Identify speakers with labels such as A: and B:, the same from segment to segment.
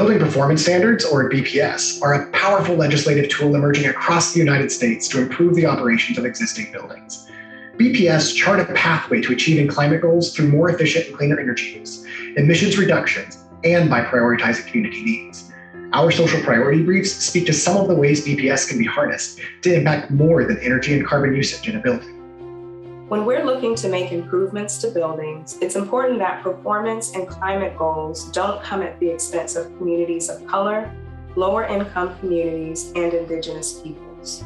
A: Building performance standards, or BPS, are a powerful legislative tool emerging across the United States to improve the operations of existing buildings. BPS chart a pathway to achieving climate goals through more efficient and cleaner energy use, emissions reductions, and by prioritizing community needs. Our social priority briefs speak to some of the ways BPS can be harnessed to impact more than energy and carbon usage in a building.
B: When we're looking to make improvements to buildings, it's important that performance and climate goals don't come at the expense of communities of color, lower income communities, and Indigenous peoples.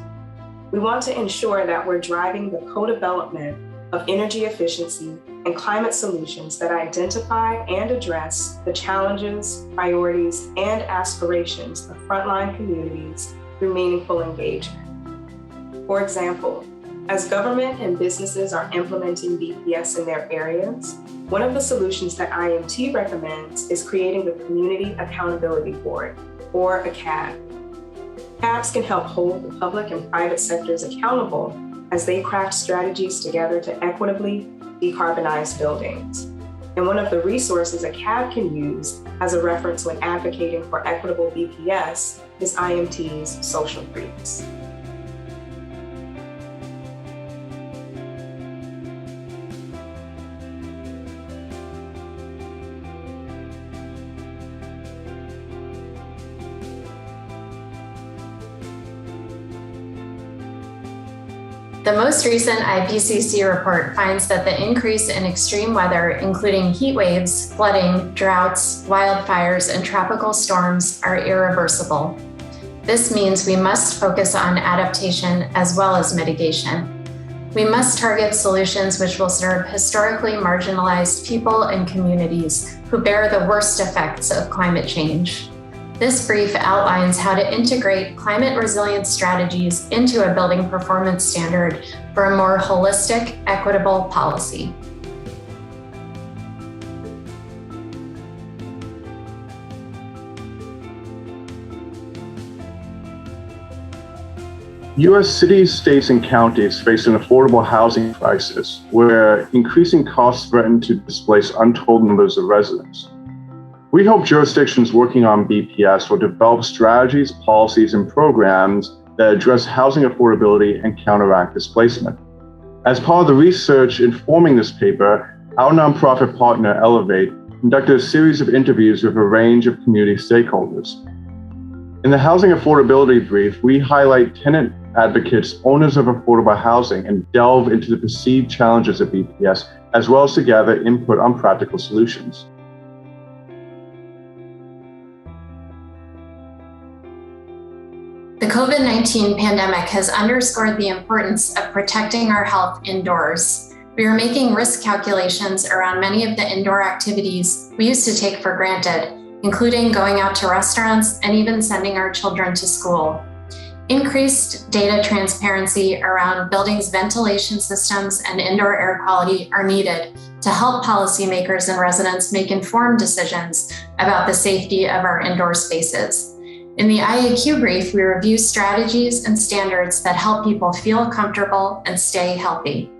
B: We want to ensure that we're driving the co-development of energy efficiency and climate solutions that identify and address the challenges, priorities, and aspirations of frontline communities through meaningful engagement. For example, as government and businesses are implementing BPS in their areas, one of the solutions that IMT recommends is creating the Community Accountability Board, or a CAB. CABs can help hold the public and private sectors accountable as they craft strategies together to equitably decarbonize buildings. And one of the resources a CAB can use as a reference when advocating for equitable BPS is IMT's social briefs.
C: The most recent IPCC report finds that the increase in extreme weather, including heat waves, flooding, droughts, wildfires, and tropical storms, are irreversible. This means we must focus on adaptation as well as mitigation. We must target solutions which will serve historically marginalized people and communities who bear the worst effects of climate change. This brief outlines how to integrate climate resilience strategies into a building performance standard for a more holistic, equitable policy.
D: U.S. cities, states, and counties face an affordable housing crisis where increasing costs threaten to displace untold numbers of residents. We hope jurisdictions working on BPS will develop strategies, policies, and programs that address housing affordability and counteract displacement. As part of the research informing this paper, our nonprofit partner, Elevate, conducted a series of interviews with a range of community stakeholders. In the housing affordability brief, we highlight tenant advocates, owners of affordable housing, and delve into the perceived challenges of BPS, as well as to gather input on practical solutions.
C: The COVID-19 pandemic has underscored the importance of protecting our health indoors. We are making risk calculations around many of the indoor activities we used to take for granted, including going out to restaurants and even sending our children to school. Increased data transparency around buildings' ventilation systems and indoor air quality are needed to help policymakers and residents make informed decisions about the safety of our indoor spaces. In the IAQ brief, we review strategies and standards that help people feel comfortable and stay healthy.